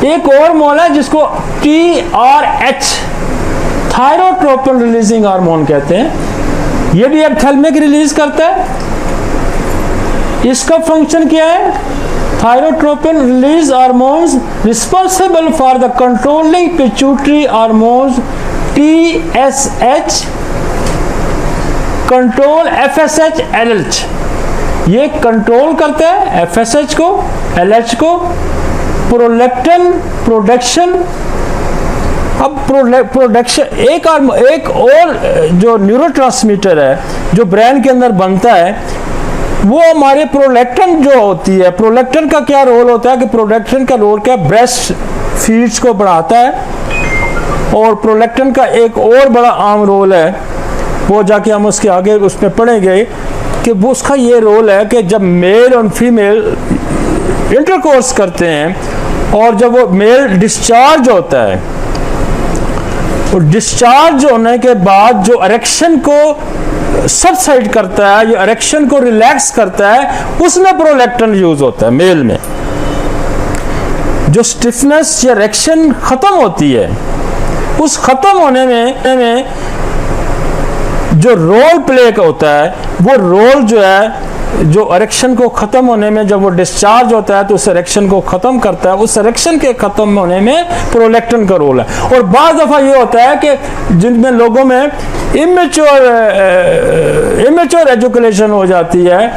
एक और मॉल है जिसको TRH, थायरोट्रोपिन रिलीजिंग हार्मोन कहते हैं। ये भी एप्थेलमिक रिलीज करता है। इसका फंक्शन क्या है? Thyrotropin release hormones responsible for the controlling pituitary hormones TSH, control FSH, LH। ये कंट्रोल करता है FSH को, LH को, प्रोलैक्टिन प्रोडक्शन। अब प्रोडक्शन एक और जो न्यूरोट्रांसमीटर है जो ब्रेन के अंदर बनता है, वो हमारे प्रोलैक्टिन जो होती है। प्रोलैक्टिन का क्या रोल होता है कि प्रोलैक्टिन का रोल क्या, ब्रेस्ट फीड्स को बढ़ाता है। और प्रोलैक्टिन का एक और बड़ा आम रोल है, वो जाके हम उसके आगे उसमें पढ़ेंगे कि वो उसका ये रोल है कि जब मेल और फीमेल इंटरकोर्स करते हैं और जब वो मेल डिस्चार्ज होता है, और डिस्चार्ज होने के बाद जो इरेक्शन को सबसाइड करता है, जो इरेक्शन को रिलैक्स करता है, उसमें प्रोलैक्टिन यूज होता है मेल में। जो स्टिफनेस या इरेक्शन खत्म होती है, उस खत्म होने में जो रोल प्ले होता है, वो रोल जो है, जो इरेक्शन को खत्म होने में जब वो डिस्चार्ज होता है तो उस इरेक्शन को खत्म करता है। उस इरेक्शन के खत्म होने में प्रोलैक्टिन का रोल है। और बाज़ दफ़ा ये होता है कि जिनमें लोगों में इमेच्योर एजुकेशन हो जाती है,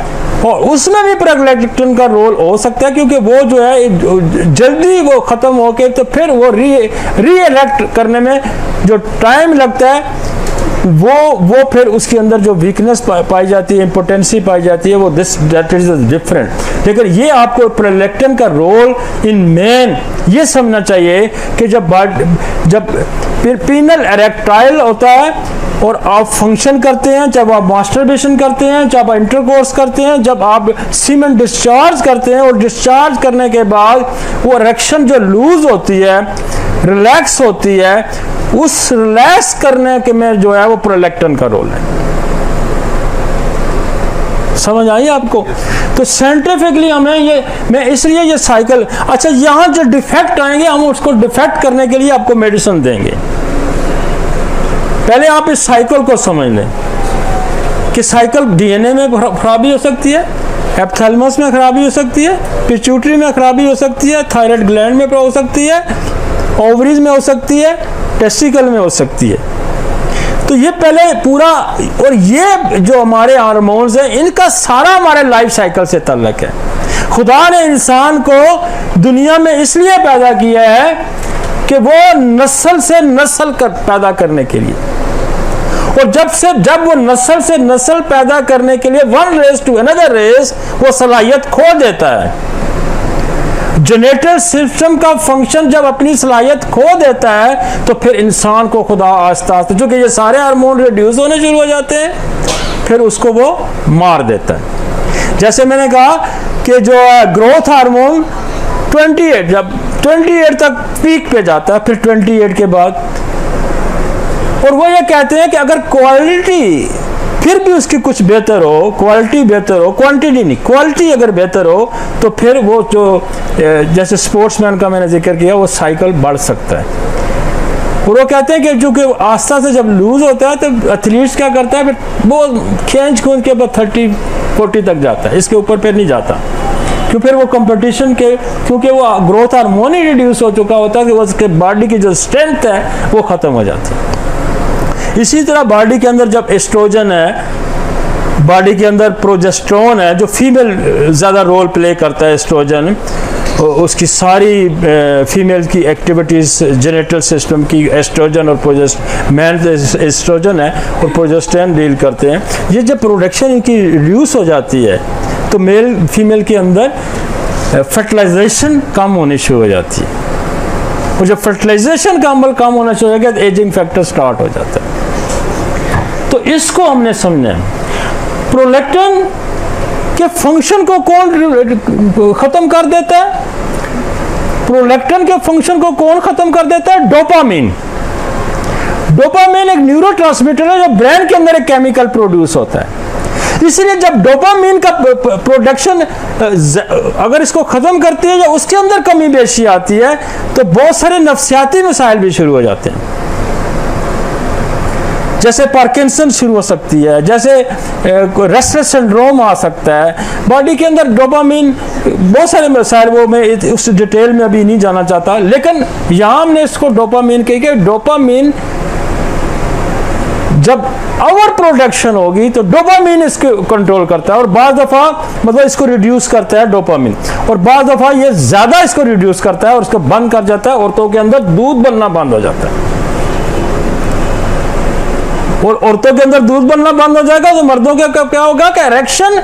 और उसमें भी प्रोलैक्टिन का रोल हो सकता है, क्योंकि वो जो है जल्दी वो खत्म होके तो फिर वो रीएलेक्ट करने में जो टाइम लगता है, वो फिर उसके अंदर जो वीकनेस पाई जाती है, इम्पोटेंसी पाई जाती है, वो दैट इज डिफरेंट। लेकिन ये आपको प्रोलैक्टिन का रोल इन मेन ये समझना चाहिए कि जब पीनल इरेक्टाइल होता है और आप फंक्शन करते हैं, जब आप मास्टरबेशन करते हैं, जब आप इंटरकोर्स करते हैं, जब आप सीमेन डिस्चार्ज करते हैं, और डिस्चार्ज करने के बाद वो इरेक्शन जो लूज होती है, रिलैक्स होती है, उस रिलैक्स करने के में जो है वो प्रोलैक्टिन का रोल है। समझ आई आपको? तो साइंटिफिकली हमें मैं इसलिए ये साइकिल, अच्छा यहां जो डिफेक्ट आएंगे हम उसको डिफेक्ट करने के लिए आपको मेडिसिन देंगे। पहले आप इस साइकिल को समझ लें कि साइकिल डीएनए में खराबी हो सकती है, एप्थैलेमस में खराबी हो सकती है, पिट्यूटरी में खराबी हो सकती है, थायराइड ग्लैंड में हो सकती है, ओवरीज में हो सकती है, टेस्टिकल में हो सकती है। तो ये पहले पूरा, और ये जो हमारे हार्मोन्स हैं इनका सारा हमारे लाइफ साइकिल से ताल्लुक है। खुदा ने इंसान को दुनिया में इसलिए पैदा किया है कि वो नस्ल से नस्ल पैदा करने के लिए, और जब वो नस्ल से नस्ल पैदा करने के लिए one race to another race वो सलाहियत खो देता है। जेनेटिक सिस्टम का फंक्शन जब अपनी सलाहियत खो देता है तो फिर इंसान को खुदा आस्ता आस्ता, जो कि ये सारे हार्मोन रिड्यूस होने शुरू हो जाते हैं, फिर उसको वो मार देता है। जैसे मैंने कहा कि जो ग्रोथ हार्मोन 28, जब 28 तक पीक पे जाता है, फिर 28 के बाद, और वो ये कहते हैं कि अगर क्वालिटी फिर भी उसकी कुछ बेहतर हो, क्वालिटी बेहतर हो, क्वांटिटी नहीं, क्वालिटी अगर बेहतर हो, तो फिर वो जो जैसे स्पोर्ट्समैन का मैंने जिक्र किया, वो साइकिल बढ़ सकता है। और वो कहते हैं कि जो कि आस्था से जब लूज होता है तो एथलीट्स क्या करता है, फिर वो खींच खूंच के बाद 30-40 तक जाता है, इसके ऊपर फिर नहीं जाता, क्यों? फिर वो कंपटीशन के, क्योंकि वो ग्रोथ हार्मोन ही रिड्यूस हो चुका होता है कि उसके बॉडी की जो स्ट्रेंथ है वो खत्म हो जाती है। इसी तरह बॉडी के अंदर जब एस्ट्रोजन है, बॉडी के अंदर प्रोजेस्टेरोन है, जो फीमेल ज़्यादा रोल प्ले करता है, एस्ट्रोजन उसकी सारी फीमेल की एक्टिविटीज़ जेनेटल सिस्टम की एस्ट्रोजन और मैन एस्ट्रोजन है और प्रोजेस्टेरोन डील करते हैं। ये जब प्रोडक्शन इनकी रिड्यूस हो जाती है तो मेल फीमेल के अंदर फर्टिलाइजेशन कम होनी शुरू हो जाती है, और जब फर्टिलाइजेशन का अमल कम होना शुरू हो गया तो एजिंग फैक्टर स्टार्ट हो जाता है। तो इसको हमने समझा। प्रोलैक्टिन के फंक्शन को कौन खत्म कर देता है? प्रोलैक्टिन के फंक्शन को कौन खत्म कर देता है? डोपामिन। डोपामिन एक न्यूरोट्रांसमीटर है जो ब्रेन के अंदर एक केमिकल प्रोड्यूस होता है। इसलिए जब डोपामीन का प्रोडक्शन अगर इसको खत्म करती है या उसके अंदर कमी बेशी आती है तो बहुत सारे नफ्सियाती मसाइल भी शुरू हो जाते हैं, जैसे पार्किंसन शुरू हो सकती है, जैसे रेस्टलेस सिंड्रोम आ सकता है। बॉडी के अंदर डोपामीन बहुत सारे मसाइल, वो मैं उस डिटेल में अभी नहीं जाना चाहता, लेकिन यहाँ हमने इसको डोपामीन कही कि डोपामीन जब ओवर प्रोडक्शन होगी तो डोपामीन इसको कंट्रोल करता है, और बाज़ दफ़ा मतलब इसको रिड्यूस करता है डोपामीन, और बाज़ दफ़ा ये ज़्यादा इसको रिड्यूस करता है और इसको बंद कर जाता है। औरतों के अंदर दूध बनना बंद हो जाता है, और औरतों के अंदर दूध बनना बंद हो जाएगा तो मर्दों का क्या होगा कि इरेक्शन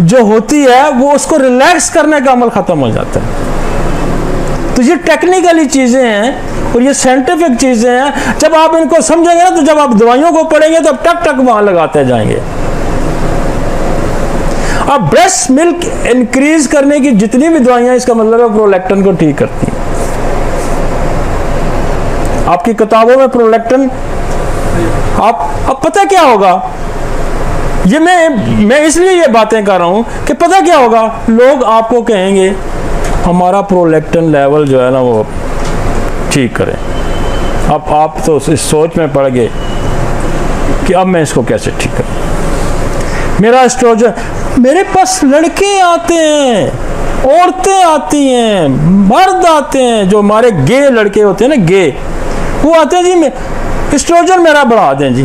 जो होती है वो उसको रिलैक्स करने का अमल खत्म हो जाता है। तो ये टेक्निकली चीजें हैं और ये साइंटिफिक चीजें हैं। जब आप इनको समझेंगे ना, तो जब आप दवाइयों को पढ़ेंगे तो टक टक वहां लगाते जाएंगे। अब ब्रेस्ट मिल्क इंक्रीज करने की जितनी भी दवाइयां, इसका मतलब है प्रोलैक्टिन को ठीक करती हैं। आपकी किताबों में प्रोलैक्टिन, अब पता क्या होगा, ये मैं इसलिए ये बातें कर रहा हूं कि पता क्या होगा, लोग आपको कहेंगे हमारा प्रोलैक्टिन लेवल जो है ना वो ठीक करें। अब आप तो इस सोच में पड़ गए कि अब मैं इसको कैसे ठीक करूं। मेरा एस्ट्रोजन, मेरे पास लड़के आते हैं, औरतें आती हैं, मर्द आते हैं, जो हमारे गे लड़के होते हैं ना, गे, वो आते हैं जी एस्ट्रोजन मेरा बढ़ा दें जी,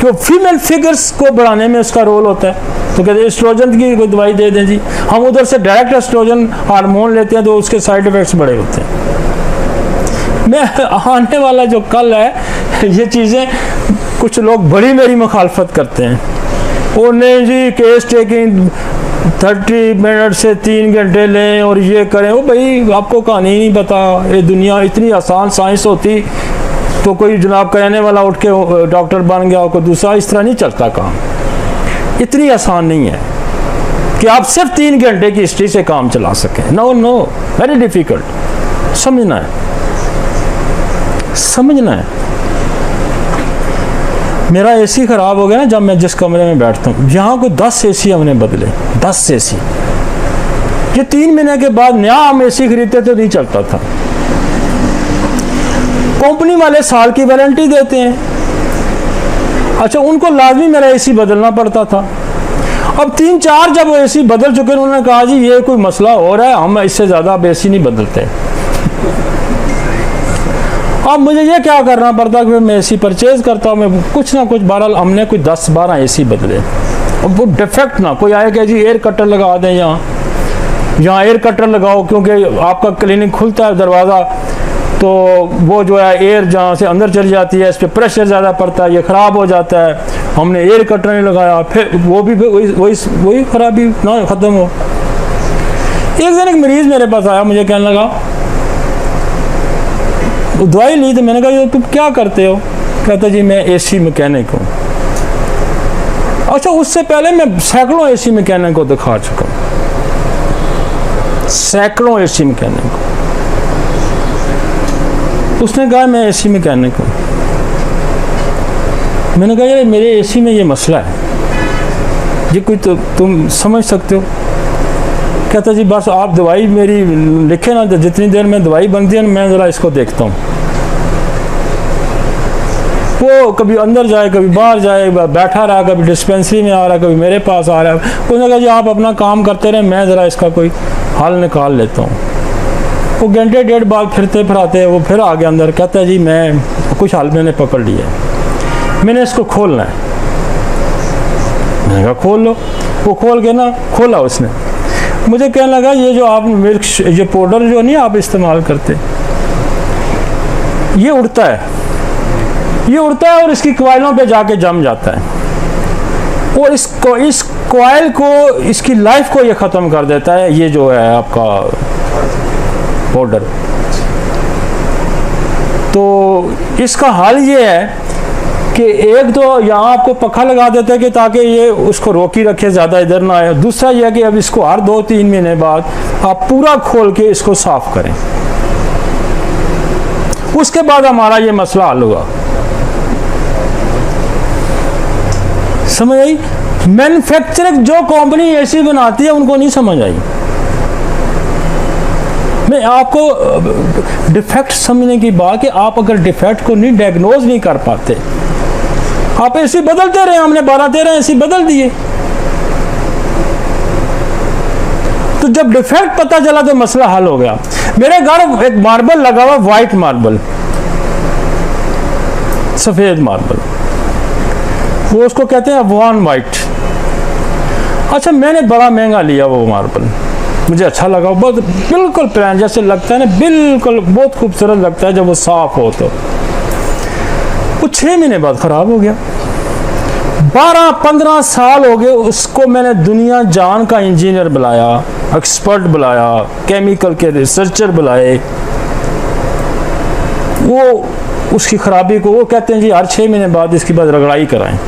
क्यों फीमेल फिगर्स को बढ़ाने में उसका रोल होता है। तो कहते हैं एस्ट्रोजन की कोई दवाई दे दें जी, हम उधर से डायरेक्ट एस्ट्रोजन हार्मोन लेते हैं तो उसके साइड इफेक्ट्स बड़े होते हैं। मैं आने वाला जो कल है, ये चीज़ें कुछ लोग बड़ी मेरी मुखालफत करते हैं, वो नहीं जी केस टेकिंग 30 मिनट से 3 घंटे लें और ये करें। वो भाई आपको कहानी ही नहीं पता, ये दुनिया इतनी आसान साइंस होती तो कोई जनाब कहने वाला उठ के डॉक्टर बन गया, कोई दूसरा, इस तरह नहीं चलता काम। इतनी आसान नहीं है कि आप सिर्फ 3 घंटे की हिस्ट्री से काम चला सकें। No no, very difficult. समझना है। मेरा एसी खराब हो गया ना, जब मैं जिस कमरे में बैठता हूँ, यहाँ को 10 एसी हमने बदले, 10 एसी। ये 3 महीने के बाद नया हम एसी खरीदते तो नहीं चलता था। कंपनी वाले साल की वारंटी देते हैं, अच्छा उनको लाजमी मेरा एसी बदलना पड़ता था। अब 3-4 जब वो एसी बदल चुके, उन्होंने कहा जी ये कोई मसला हो रहा है, हम इससे ज़्यादा अब एसी नहीं बदलते। अब मुझे ये क्या करना पड़ता कि मैं एसी परचेज करता हूँ, मैं कुछ ना कुछ, बहरहाल हमने कोई 10-12 एसी बदले। अब वो डिफेक्ट ना कोई आए कि जी एयर कटर लगा दें, यहाँ एयर कटर लगाओ, क्योंकि आपका क्लिनिक खुलता है दरवाज़ा, तो वो जो है एयर जहाँ से अंदर चली जाती है, इस पर प्रेशर ज़्यादा पड़ता है, ये ख़राब हो जाता है। हमने एयर कटर नहीं लगाया, फिर वो भी वही खराबी ना ख़त्म हो। एक दिन एक मरीज़ मेरे पास आया, मुझे कहने लगा, दवाई ली तो मैंने कहा ये तुम क्या करते हो? कहता जी मैं एसी मैकेनिक हूँ। अच्छा, उससे पहले मैं सैकड़ों एसी मैकेनिक को दिखा चुका हूँ, सैकड़ों एसी मैकेनिक। उसने कहा मैं एसी मैकेनिक हूँ। मैंने कहा यार मेरे एसी में ये मसला है, ये कोई तो तुम समझ सकते हो? कहता जी बस आप दवाई मेरी लिखे ना, जितनी देर में दवाई बनती है ना, मैं ज़रा इसको देखता हूँ। वो कभी अंदर जाए, कभी बाहर जाए, बैठा रहा, कभी डिस्पेंसरी में आ रहा, कभी मेरे पास आ रहा है। उसने कहा जी आप अपना काम करते रहे, मैं ज़रा इसका कोई हल निकाल लेता हूँ। वो घंटे 1.5 बाद फिरते फिराते वो फिर आ गया अंदर। कहता है जी मैं कुछ हल मैंने पकड़ लिया, मैंने इसको खोलना है। मैंने कहा खोल लो। वो खोल के ना खोला उसने, मुझे कहने लगा ये जो आप मिल्क, ये पाउडर जो नहीं आप इस्तेमाल करते, ये उड़ता है, ये उड़ता है और इसकी कॉइलों पे जाके जम जाता है, और इस कॉइल को, इसकी लाइफ को ये ख़त्म कर देता है, ये जो है आपका पाउडर। तो इसका हल ये है कि एक तो यहाँ आपको पखा लगा देते हैं कि ताकि ये उसको रोकी रखे, ज़्यादा इधर ना आए। दूसरा यह कि अब इसको हर 2-3 महीने बाद आप पूरा खोल के इसको साफ करें, उसके बाद हमारा ये मसला हल होगा। समझ आई? मैन्युफैक्चरिंग जो कंपनी एसी बनाती है उनको नहीं समझ आई। मैं आपको डिफेक्ट समझने की बात कि आप अगर डिफेक्ट को नहीं डायग्नोज नहीं कर पाते, आप एसी बदलते रहे, हमने 12-13 एसी बदल दिए, तो जब डिफेक्ट पता चला तो मसला हल हो गया। मेरे घर एक मार्बल लगा हुआ, व्हाइट मार्बल, सफेद मार्बल, वो उसको कहते हैं अफगान व्हाइट। अच्छा, मैंने बड़ा महंगा लिया वो मार्बल, मुझे अच्छा लगा, बहुत बिल्कुल प्लान जैसे लगता है ना, बिल्कुल बहुत खूबसूरत लगता है जब वो साफ हो। तो वो 6 महीने बाद खराब हो गया। 12-15 साल हो गए उसको, मैंने दुनिया जान का इंजीनियर बुलाया, एक्सपर्ट बुलाया, केमिकल के रिसर्चर बुलाए, वो उसकी खराबी को वो कहते हैं जी हर 6 महीने बाद इसके बाद रगड़ाई कराएं,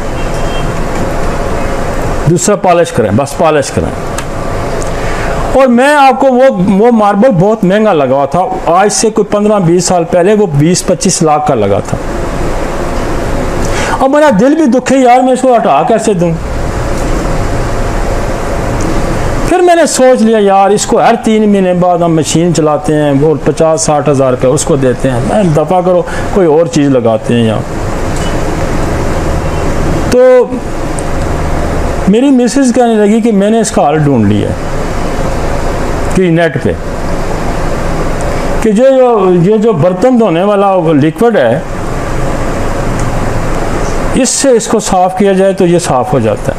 दूसरा पॉलिश कराएं, बस पॉलिश कराएं। और मैं आपको वो मार्बल बहुत महंगा लगा हुआ था, आज से कोई 15-20 साल पहले वो 20-25 लाख का लगा था। अब मेरा दिल भी दुखे, यार मैं इसको हटा कैसे दूं। फिर मैंने सोच लिया यार इसको हर 3 महीने बाद हम मशीन चलाते हैं और 50-60 हज़ार रुपये उसको देते हैं, मैं दफ़ा करो कोई और चीज़ लगाते हैं यहाँ। तो मेरी मिसेज कहने लगी कि मैंने इसका हल ढूंढ लिया कि नेट पे, कि ये जो बर्तन धोने वाला लिक्विड है, इससे इसको साफ किया जाए तो ये साफ हो जाता है।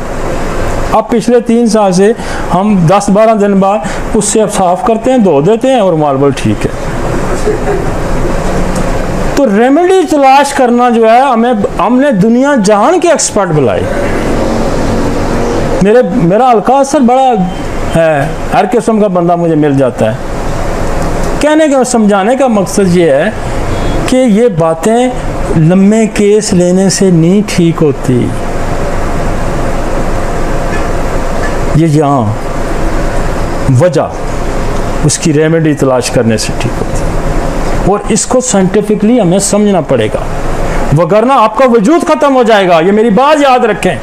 अब पिछले 3 साल से हम 10-12 दिन बाद उससे अब साफ करते हैं, धो देते हैं और मार्बल ठीक है। तो रेमेडी तलाश करना जो है, हमने दुनिया जहान के एक्सपर्ट बुलाए। मेरा हल्का असर बड़ा है, हर किस्म का बंदा मुझे मिल जाता है। कहने का समझाने का मकसद ये है कि ये बातें लम्बे केस लेने से नहीं ठीक होती, ये यहाँ वजह उसकी रेमेडी तलाश करने से ठीक होती है। और इसको साइंटिफिकली हमें समझना पड़ेगा, वगरना आपका वजूद खत्म हो जाएगा। ये मेरी बात याद रखें,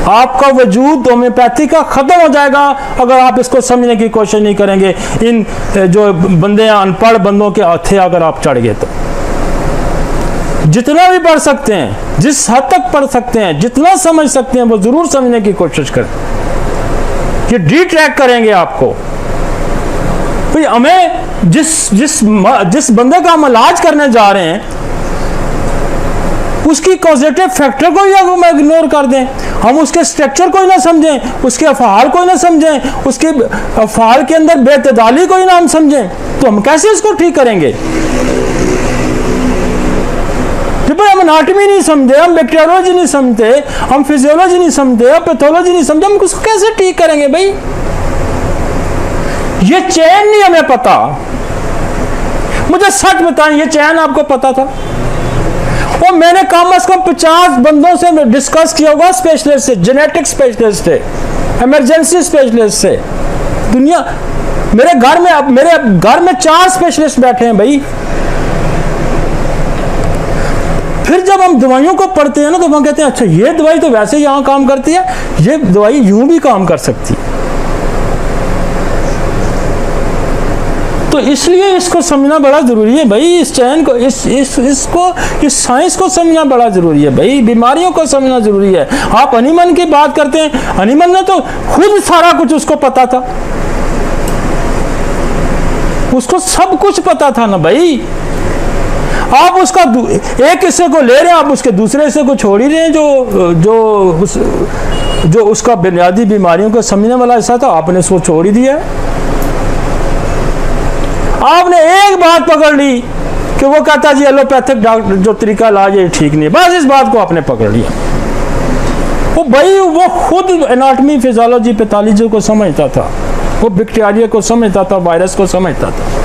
आपका वजूद होम्योपैथी का खत्म हो जाएगा अगर आप इसको समझने की कोशिश नहीं करेंगे। इन जो बंदे अनपढ़ बंदों के हाथे अगर आप चढ़ गए तो जितना भी पढ़ सकते हैं, जिस हद तक पढ़ सकते हैं, जितना समझ सकते हैं वो जरूर समझने की कोशिश करें। ये डिट्रैक्ट करेंगे आपको। भाई हमें जिस बंदे का हम इलाज करने जा रहे हैं उसकी कॉजेटिव फैक्टर को ही हम इग्नोर कर दें, हम उसके स्ट्रक्चर को ही ना समझें, उसके अफआल को ही ना समझें, उसके अफआल के अंदर बेतदाली को ही ना हम समझें, तो हम कैसे इसको ठीक करेंगे? भाई हम एनाटॉमी नहीं समझे, हम बैक्टीरियोलॉजी नहीं समझते, हम फिजियोलॉजी नहीं समझते, हम पैथोलॉजी नहीं समझे, हम उसको कैसे ठीक करेंगे? भाई ये चैन नहीं हमें पता। मुझे सच बताएं, ये चैन आपको पता था? और मैंने कम से कम 50 बंदों से डिस्कस किया होगा, स्पेशलिस्ट से, जेनेटिक स्पेशलिस्ट से, इमरजेंसी स्पेशलिस्ट से। दुनिया मेरे घर में 4 स्पेशलिस्ट बैठे हैं भाई। फिर जब हम दवाइयों को पढ़ते हैं ना तो हम कहते हैं अच्छा ये दवाई तो वैसे यहाँ काम करती है, ये दवाई यूं भी काम कर सकती है। तो इसलिए इसको समझना बड़ा जरूरी है भाई, इस चैन को, इस साइंस को समझना बड़ा जरूरी है भाई, बीमारियों को समझना जरूरी है। आप हनीमन की बात करते हैं, हनीमन ने तो खुद सारा कुछ उसको पता था, उसको सब कुछ पता था ना भाई। आप उसका एक हिस्से को ले रहे हैं, आप उसके दूसरे हिस्से को छोड़ ही रहे हैं, जो उसका बुनियादी बीमारियों को समझने वाला हिस्सा था, आपने उसको छोड़ ही दिया। आपने एक बात पकड़ ली कि वो कहता जी एलोपैथिक डॉक्टर जो तरीका इलाज है ठीक नहीं, बस इस बात को आपने पकड़ लिया। वो भाई वो खुद एनाटॉमी, फिजियोलॉजी, पैथोलॉजी को समझता था, वो बैक्टीरिया को समझता था, वायरस को समझता था।